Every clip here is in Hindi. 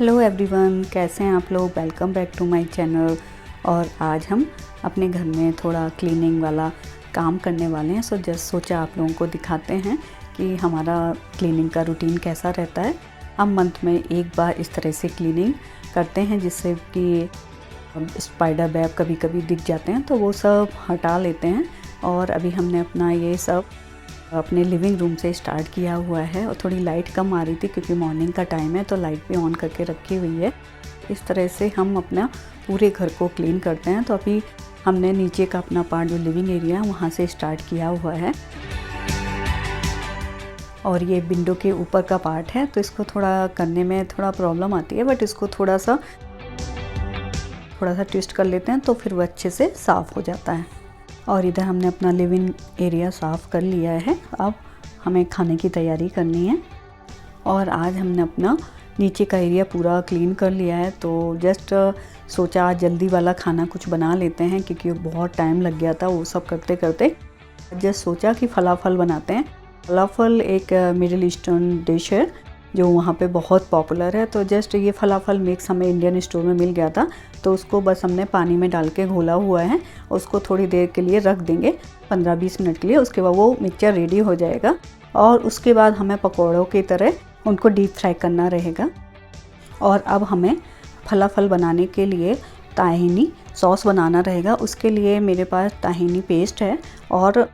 हेलो एवरीवन, कैसे हैं आप लोग। Welcome back to my channel. और आज हम अपने घर में थोड़ा क्लीनिंग वाला काम करने वाले हैं। जस्ट सोचा आप लोगों को दिखाते हैं कि हमारा क्लीनिंग का रूटीन कैसा रहता है। हम मंथ में एक बार इस तरह से क्लीनिंग करते हैं जिससे कि स्पाइडर वेब कभी कभी दिख जाते हैं तो वो सब हटा लेते हैं। और अभी हमने अपना ये सब अपने लिविंग रूम से स्टार्ट किया हुआ है। और थोड़ी लाइट कम आ रही थी क्योंकि मॉर्निंग का टाइम है तो लाइट भी ऑन करके रखी हुई है। इस तरह से हम अपना पूरे घर को क्लीन करते हैं। तो अभी हमने नीचे का अपना पार्ट जो लिविंग एरिया है वहाँ से स्टार्ट किया हुआ है। और ये विंडो के ऊपर का पार्ट है तो इसको थोड़ा करने में थोड़ा प्रॉब्लम आती है, बट इसको थोड़ा सा ट्विस्ट कर लेते हैं तो फिर वो अच्छे से साफ़ हो जाता है। और इधर हमने अपना लिविंग एरिया साफ़ कर लिया है। अब हमें खाने की तैयारी करनी है। और आज हमने अपना नीचे का एरिया पूरा क्लीन कर लिया है तो जस्ट सोचा आज जल्दी वाला खाना कुछ बना लेते हैं क्योंकि बहुत टाइम लग गया था वो सब करते करते। जस्ट सोचा कि फलाफल बनाते हैं। फलाफल एक मिडिल ईस्टर्न डिश है जो वहाँ पे बहुत पॉपुलर है। तो जस्ट ये फलाफल मिक्स हमें इंडियन स्टोर में मिल गया था तो उसको बस हमने पानी में डाल के घोला हुआ है। उसको थोड़ी देर के लिए रख देंगे 15-20 मिनट के लिए। उसके बाद वो मिक्सचर रेडी हो जाएगा और उसके बाद हमें पकौड़ों की तरह उनको डीप फ्राई करना रहेगा। और अब हमें फलाफल बनाने के लिए ताहिनी सॉस बनाना रहेगा। उसके लिए मेरे पास ताहिनी पेस्ट है और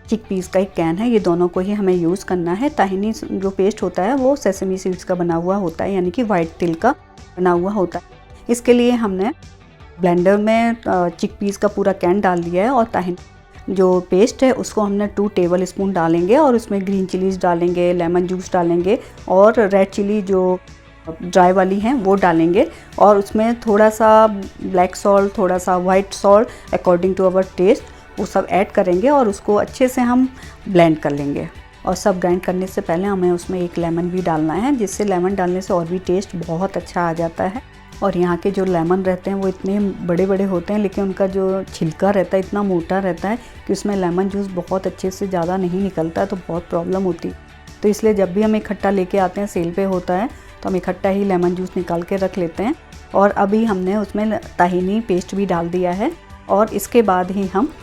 चिक पीस का एक कैन है। ये दोनों को ही हमें यूज़ करना है। ताहिनी जो पेस्ट होता है वो सेसमी सीड्स का बना हुआ होता है, यानी कि वाइट तिल का बना हुआ होता है। इसके लिए हमने ब्लेंडर में चिक पीस का पूरा कैन डाल दिया है और ताहिनी जो पेस्ट है उसको हमने 2 टेबल स्पून डालेंगे और उसमें ग्रीन चिलीज़ डालेंगे, लेमन जूस डालेंगे और रेड चिली जो ड्राई वाली हैं वो डालेंगे। और उसमें थोड़ा सा ब्लैक सॉल्ट, थोड़ा सा white salt according to our taste वो सब ऐड करेंगे और उसको अच्छे से हम ब्लेंड कर लेंगे। और सब ग्राइंड करने से पहले हमें उसमें एक लेमन भी डालना है जिससे लेमन डालने से और भी टेस्ट बहुत अच्छा आ जाता है। और यहाँ के जो लेमन रहते हैं वो इतने बड़े बड़े होते हैं लेकिन उनका जो छिलका रहता है इतना मोटा रहता है कि उसमें लेमन जूस बहुत अच्छे से ज़्यादा नहीं निकलता है तो बहुत प्रॉब्लम होती है। तो इसलिए जब भी हम इकट्ठा लेके आते हैं, सेल पे होता है तो हम इकट्ठा ही लेमन जूस निकाल के रख लेते हैं। और अभी हमने उसमें ताहिनी पेस्ट भी डाल दिया है और इसके बाद ही हम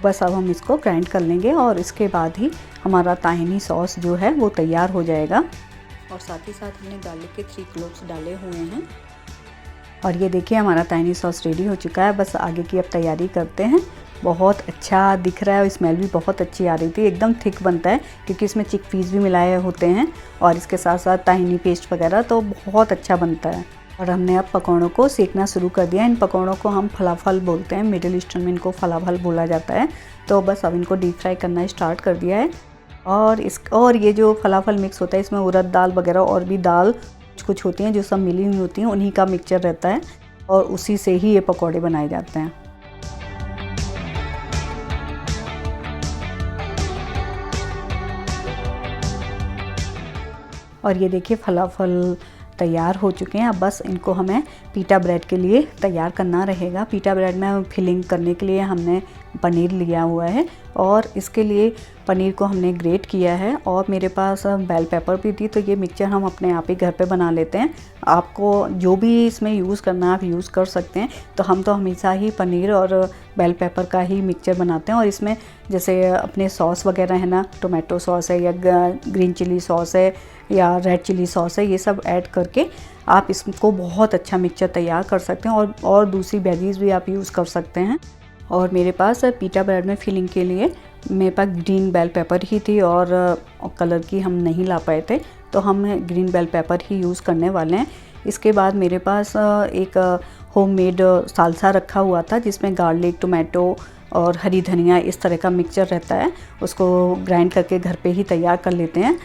बस अब हम इसको ग्राइंड कर लेंगे और इसके बाद ही हमारा ताहिनी सॉस जो है वो तैयार हो जाएगा। और साथ ही साथ हमने गार्लिक के 3 क्लोव्स डाले हुए हैं। और ये देखिए हमारा ताहिनी सॉस रेडी हो चुका है। बस आगे की अब तैयारी करते हैं। बहुत अच्छा दिख रहा है और स्मेल भी बहुत अच्छी आ रही थी। एकदम थिक बनता है क्योंकि इसमें चिक पीस भी मिलाए होते हैं और इसके साथ साथ ताहिनी पेस्ट वगैरह, तो बहुत अच्छा बनता है। और हमने अब पकौड़ों को सेकना शुरू कर दिया। इन पकौड़ों को हम फलाफल बोलते हैं, मिडिल ईस्टर्न में इनको फलाफल बोला जाता है। तो बस अब इनको डीप फ्राई करना स्टार्ट कर दिया है। और ये जो फलाफल मिक्स होता है इसमें उड़द दाल वगैरह और भी दाल कुछ होती हैं जो सब मिली हुई होती हैं, उन्हीं का मिक्सचर रहता है और उसी से ही ये पकौड़े बनाए जाते हैं। और ये देखिए फलाफल तैयार हो चुके हैं। अब बस इनको हमें पीटा ब्रेड के लिए तैयार करना रहेगा। पीटा ब्रेड में फिलिंग करने के लिए हमने पनीर लिया हुआ है और इसके लिए पनीर को हमने ग्रेट किया है। और मेरे पास बेल पेपर भी थी तो ये मिक्सचर हम अपने आप ही घर पे बना लेते हैं। आपको जो भी इसमें यूज़ करना है आप यूज़ कर सकते हैं। तो हम तो हमेशा ही पनीर और बेल पेपर का ही मिक्सचर बनाते हैं। और इसमें जैसे अपने सॉस वगैरह है ना, टोमेटो सॉस है या ग्रीन चिली सॉस है या रेड चिली सॉस है, ये सब ऐड करके आप इसको बहुत अच्छा मिक्सचर तैयार कर सकते हैं। और दूसरी वेजीज भी आप यूज़ कर सकते हैं। और मेरे पास पीटा ब्रेड में फिलिंग के लिए मेरे पास ग्रीन बेल पेपर ही थी और कलर की हम नहीं ला पाए थे तो हम ग्रीन बेल पेपर ही यूज़ करने वाले हैं। इसके बाद मेरे पास एक होममेड सालसा रखा हुआ था जिसमें गार्लिक, टोमेटो और हरी धनिया इस तरह का मिक्सचर रहता है। उसको ग्राइंड करके घर पे ही तैयार कर लेते हैं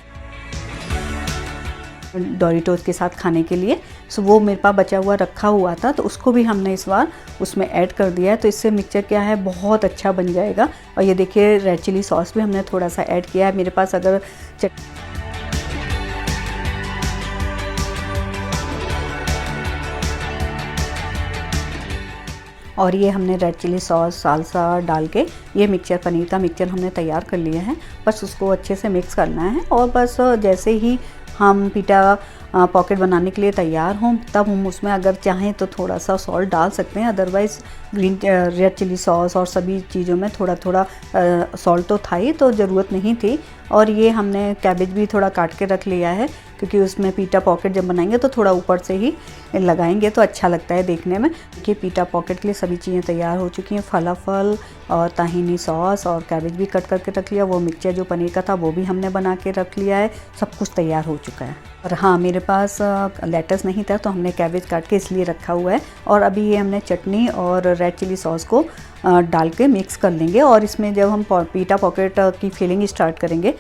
डोरिटोस के साथ खाने के लिए। सो वो मेरे पास बचा हुआ रखा हुआ था तो उसको भी हमने इस बार उसमें ऐड कर दिया है। तो इससे मिक्सचर क्या है बहुत अच्छा बन जाएगा। और ये देखिए रेड चिली सॉस भी हमने थोड़ा सा ऐड किया है। मेरे पास अगर और ये हमने रेड चिली सॉस सालसा डाल के ये मिक्सचर, पनीर का मिक्सचर हमने तैयार कर लिया है। बस उसको अच्छे से मिक्स करना है और बस जैसे ही हम पिटा पॉकेट बनाने के लिए तैयार हों तब हम उसमें अगर चाहें तो थोड़ा सा सॉल्ट डाल सकते हैं। अदरवाइज़ रेड चिली सॉस और सभी चीज़ों में थोड़ा थोड़ा सॉल्ट तो था ही, तो ज़रूरत नहीं थी। और ये हमने कैबेज भी थोड़ा काट के रख लिया है, क्योंकि उसमें पीटा पॉकेट जब बनाएंगे तो थोड़ा ऊपर से ही लगाएंगे तो अच्छा लगता है देखने में। कि पीटा पॉकेट के लिए सभी चीज़ें तैयार हो चुकी हैं। फलाफल और ताहिनी सॉस और कैबेज भी कट करके रख लिया। वो मिक्सचर जो पनीर का था वो भी हमने बना के रख लिया है। सब कुछ तैयार हो चुका है। और हाँ, मेरे पास लेटस नहीं था तो हमने कैबेज काट के इसलिए रखा हुआ है। और अभी ये हमने चटनी और रेड चिली सॉस को डाल के मिक्स कर लेंगे और इसमें जब हम पीटा पॉकेट की फिलिंग स्टार्ट करेंगे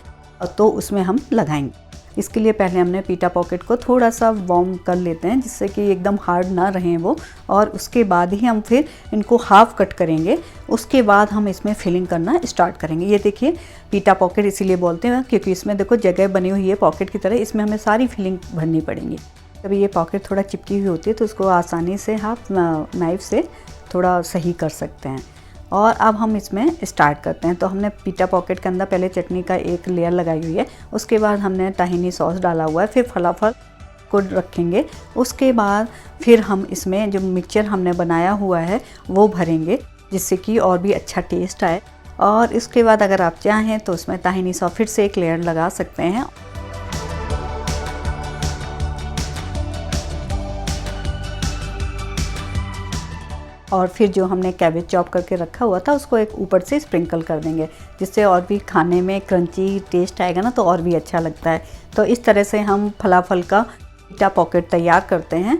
तो उसमें हम लगाएंगे। इसके लिए पहले हमने पीटा पॉकेट को थोड़ा सा वार्म कर लेते हैं, जिससे कि एकदम हार्ड ना रहें वो। और उसके बाद ही हम फिर इनको हाफ़ कट करेंगे। उसके बाद हम इसमें फिलिंग करना स्टार्ट करेंगे। ये देखिए, पीटा पॉकेट इसीलिए बोलते हैं क्योंकि इसमें देखो जगह बनी हुई है पॉकेट की तरह। इसमें हमें सारी फिलिंग भरनी पड़ेंगी। कभी ये पॉकेट थोड़ा चिपकी हुई होती है तो उसको आसानी से आप नाइफ़ से थोड़ा सही कर सकते हैं। और अब हम इसमें स्टार्ट करते हैं। तो हमने पीटा पॉकेट के अंदर पहले चटनी का एक लेयर लगाई हुई है, उसके बाद हमने ताहिनी सॉस डाला हुआ है, फिर फलाफल को रखेंगे। उसके बाद फिर हम इसमें जो मिक्सचर हमने बनाया हुआ है वो भरेंगे, जिससे कि और भी अच्छा टेस्ट आए। और इसके बाद अगर आप चाहें तो उसमें ताहिनी सॉस फिर से एक लेयर लगा सकते हैं। और फिर जो हमने कैबेज चॉप करके रखा हुआ था उसको एक ऊपर से स्प्रिंकल कर देंगे, जिससे और भी खाने में क्रंची टेस्ट आएगा ना, तो और भी अच्छा लगता है। तो इस तरह से हम फलाफल का पीटा पॉकेट तैयार करते हैं।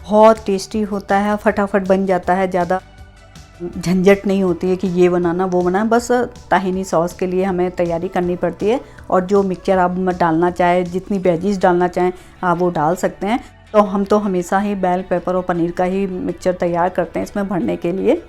बहुत टेस्टी होता है, फटाफट बन जाता है, ज़्यादा झंझट नहीं होती है कि ये बनाना वो बनाना। बस ताहिनी सॉस के लिए हमें तैयारी करनी पड़ती है और जो मिक्सचर आप डालना चाहें, जितनी वेजीज डालना चाहें आप वो डाल सकते हैं। तो हम तो हमेशा ही बेल पेपर और पनीर का ही मिक्सचर तैयार करते हैं इसमें भरने के लिए।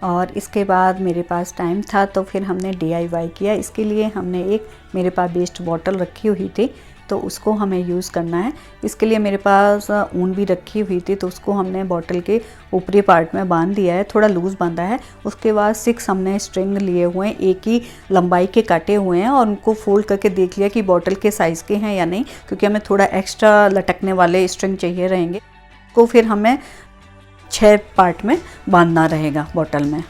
और इसके बाद मेरे पास टाइम था तो फिर हमने DIY किया। इसके लिए हमने एक मेरे पास वेस्ट बॉटल रखी हुई थी तो उसको हमें यूज़ करना है। इसके लिए मेरे पास ऊन भी रखी हुई थी तो उसको हमने बॉटल के ऊपरी पार्ट में बांध दिया है, थोड़ा लूज़ बांधा है। उसके बाद 6 हमने स्ट्रिंग लिए हुए हैं, एक ही लंबाई के काटे हुए हैं और उनको फोल्ड करके देख लिया कि बॉटल के साइज़ के हैं या नहीं, क्योंकि हमें थोड़ा एक्स्ट्रा लटकने वाले स्ट्रिंग चाहिए रहेंगे। तो फिर हमें 6 पार्ट में बांधना रहेगा बॉटल में।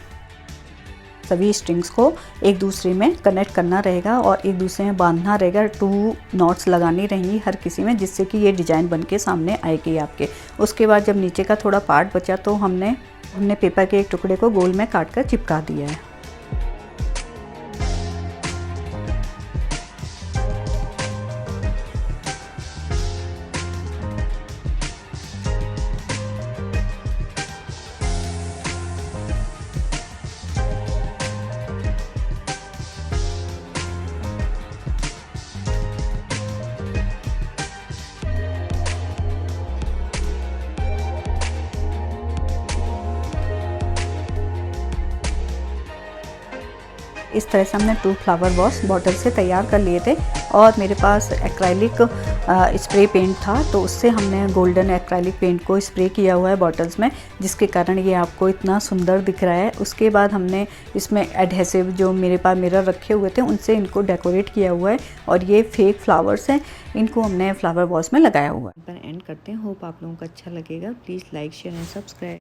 सभी स्ट्रिंग्स को एक दूसरे में कनेक्ट करना रहेगा और एक दूसरे में बांधना रहेगा। 2 नॉट्स लगानी रहेंगी हर किसी में, जिससे कि ये डिज़ाइन बन के सामने आएगी आपके। उसके बाद जब नीचे का थोड़ा पार्ट बचा तो हमने पेपर के एक टुकड़े को गोल में काट कर चिपका दिया है। इस तरह से हमने 2 फ्लावर वॉश बॉटल से तैयार कर लिए थे। और मेरे पास एक्राइलिक स्प्रे पेंट था तो उससे हमने गोल्डन एक्राइलिक पेंट को स्प्रे किया हुआ है बॉटल्स में, जिसके कारण ये आपको इतना सुंदर दिख रहा है। उसके बाद हमने इसमें एडहेसिव जो मेरे पास मिरर रखे हुए थे उनसे इनको डेकोरेट किया हुआ है। और ये फेक फ्लावर्स हैं, इनको हमने फ्लावर वॉश में लगाया हुआ है। पर एंड करते हैं। होप आप लोगों को अच्छा लगेगा। Please like share and subscribe.